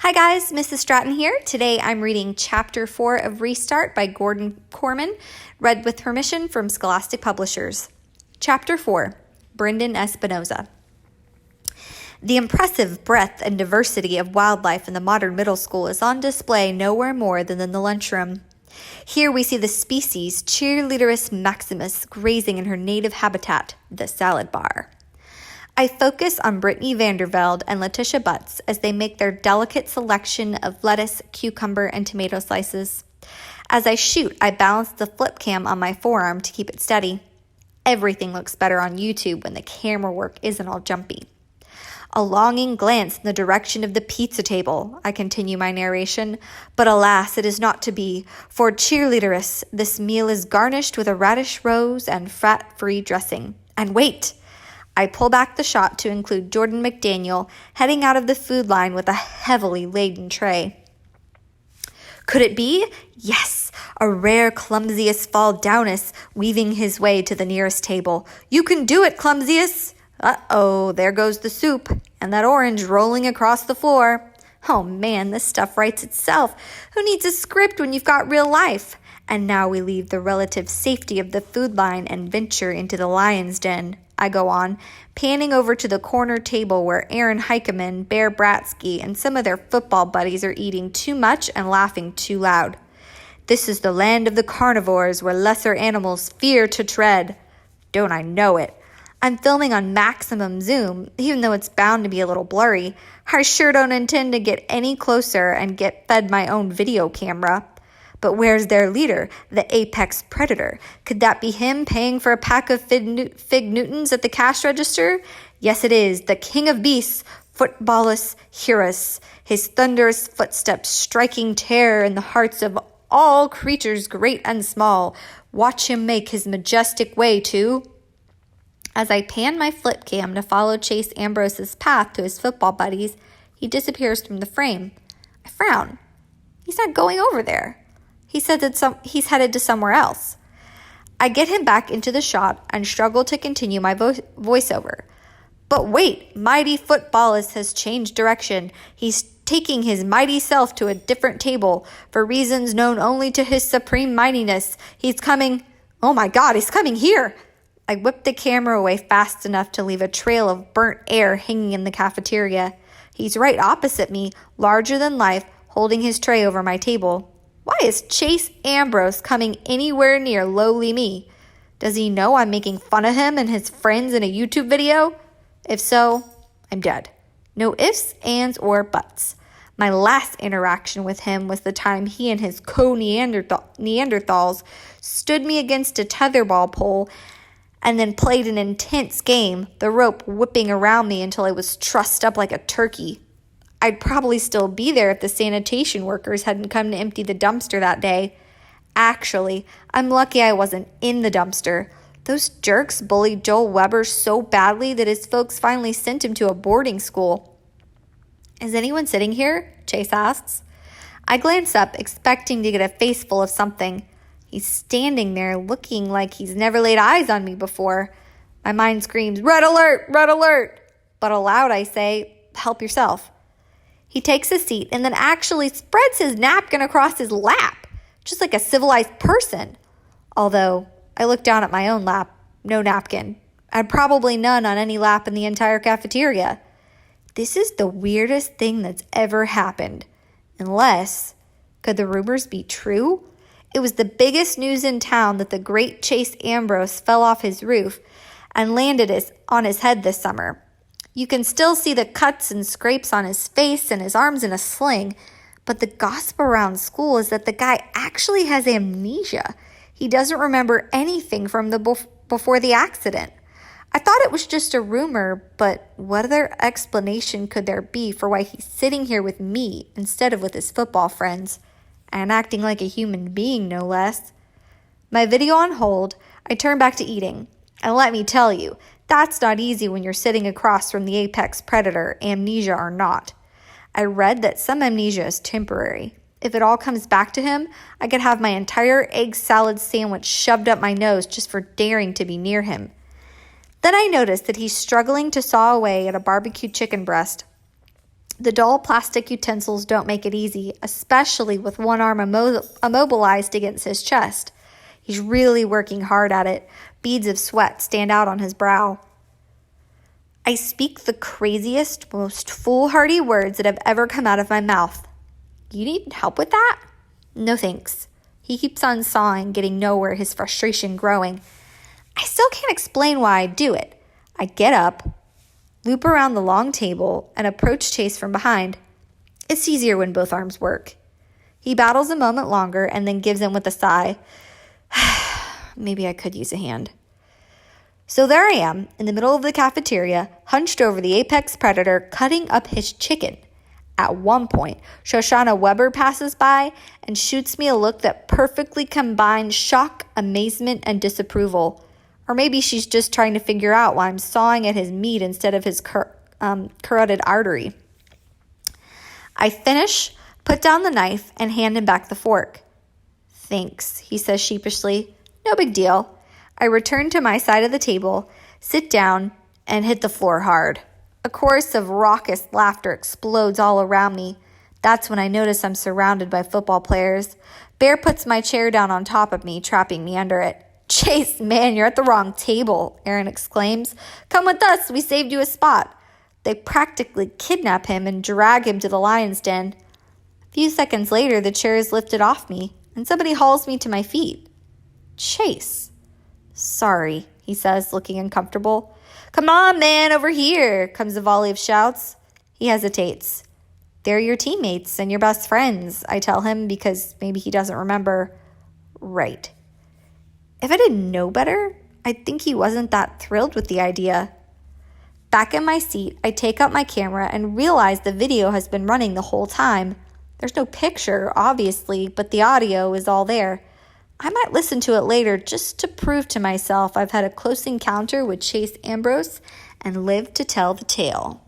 Hi guys, Mrs. Stratton here. Today I'm reading Chapter 4 of Restart by Korman, read with permission from Scholastic Publishers. Chapter 4, Brendan Espinoza. The impressive breadth and diversity of wildlife in the modern middle school is on display nowhere more than in the lunchroom. Here we see the species Cheerleaderus maximus grazing in her native habitat, the salad bar. I focus on Brittany Vandervelde and Letitia Butts as they make their delicate selection of lettuce, cucumber, and tomato slices. As I shoot, I balance the flip cam on my forearm to keep it steady. Everything looks better on YouTube when the camera work isn't all jumpy. A longing glance in the direction of the pizza table, I continue my narration, but alas, it is not to be. For Cheerleaderus, this meal is garnished with a radish rose and fat-free dressing. And wait! I pull back the shot to include Jordan McDaniel heading out of the food line with a heavily laden tray. Could it be? Yes, a rare Clumsius Faldownus weaving his way to the nearest table. You can do it, Clumsius! Uh-oh, there goes the soup, and that orange rolling across the floor. Oh man, this stuff writes itself. Who needs a script when you've got real life? And now we leave the relative safety of the food line and venture into the lion's den. I go on, panning over to the corner table where Aaron Heikeman, Bear Bratsky, and some of their football buddies are eating too much and laughing too loud. This is the land of the carnivores where lesser animals fear to tread. Don't I know it? I'm filming on maximum zoom, even though it's bound to be a little blurry. I sure don't intend to get any closer and get fed my own video camera. But where's their leader, the apex predator? Could that be him paying for a pack of Fig Newtons at the cash register? Yes, it is, the king of beasts, Footballus Hyrus, his thunderous footsteps striking terror in the hearts of all creatures great and small. Watch him make his majestic way to... As I pan my flip cam to follow Chase Ambrose's path to his football buddies, he disappears from the frame. I frown. He's not going over there. He said that he's headed to somewhere else. I get him back into the shot and struggle to continue my voiceover. But wait, mighty Footballus has changed direction. He's taking his mighty self to a different table for reasons known only to his supreme mightiness. He's coming. Oh my God, he's coming here. I whip the camera away fast enough to leave a trail of burnt air hanging in the cafeteria. He's right opposite me, larger than life, holding his tray over my table. Why is Chase Ambrose coming anywhere near lowly me? Does he know I'm making fun of him and his friends in a YouTube video? If so, I'm dead. No ifs, ands, or buts. My last interaction with him was the time he and his co-Neanderthals stood me against a tetherball pole and then played an intense game, the rope whipping around me until I was trussed up like a turkey. I'd probably still be there if the sanitation workers hadn't come to empty the dumpster that day. Actually, I'm lucky I wasn't in the dumpster. Those jerks bullied Joel Weber so badly that his folks finally sent him to a boarding school. Is anyone sitting here? Chase asks. I glance up, expecting to get a face full of something. He's standing there looking like he's never laid eyes on me before. My mind screams, "Red alert! Red alert!" But aloud I say, "Help yourself." He takes a seat and then actually spreads his napkin across his lap, just like a civilized person. Although, I look down at my own lap, no napkin, and probably none on any lap in the entire cafeteria. This is the weirdest thing that's ever happened. Unless, could the rumors be true? It was the biggest news in town that the great Chase Ambrose fell off his roof and landed on his head this summer. You can still see the cuts and scrapes on his face and his arms in a sling, but the gossip around school is that the guy actually has amnesia. He doesn't remember anything from before the accident. I thought it was just a rumor, but what other explanation could there be for why he's sitting here with me instead of with his football friends, and acting like a human being, no less? My video on hold, I turn back to eating, and let me tell you, that's not easy when you're sitting across from the apex predator, amnesia or not. I read that some amnesia is temporary. If it all comes back to him, I could have my entire egg salad sandwich shoved up my nose just for daring to be near him. Then I noticed that he's struggling to saw away at a barbecue chicken breast. The dull plastic utensils don't make it easy, especially with one arm immobilized against his chest. He's really working hard at it. Beads of sweat stand out on his brow. I speak the craziest, most foolhardy words that have ever come out of my mouth. You need help with that? No thanks. He keeps on sawing, getting nowhere, his frustration growing. I still can't explain why I do it. I get up, loop around the long table, and approach Chase from behind. It's easier when both arms work. He battles a moment longer and then gives in with a sigh. Maybe I could use a hand. So there I am, in the middle of the cafeteria, hunched over the apex predator, cutting up his chicken. At one point, Shoshana Weber passes by and shoots me a look that perfectly combines shock, amazement, and disapproval. Or maybe she's just trying to figure out why I'm sawing at his meat instead of his carotid artery. I finish, put down the knife, and hand him back the fork. Thanks, he says sheepishly. No big deal. I return to my side of the table, sit down, and hit the floor hard. A chorus of raucous laughter explodes all around me. That's when I notice I'm surrounded by football players. Bear puts my chair down on top of me, trapping me under it. Chase, man, you're at the wrong table, Aaron exclaims. Come with us, we saved you a spot. They practically kidnap him and drag him to the lion's den. A few seconds later, the chair is lifted off me, and somebody hauls me to my feet. Chase. Sorry, he says, looking uncomfortable. Come on, man, over here, comes a volley of shouts. He hesitates. They're your teammates and your best friends, I tell him, because maybe he doesn't remember. Right. If I didn't know better, I'd think he wasn't that thrilled with the idea. Back in my seat, I take out my camera and realize the video has been running the whole time. There's no picture, obviously, but the audio is all there. I might listen to it later just to prove to myself I've had a close encounter with Chase Ambrose and lived to tell the tale.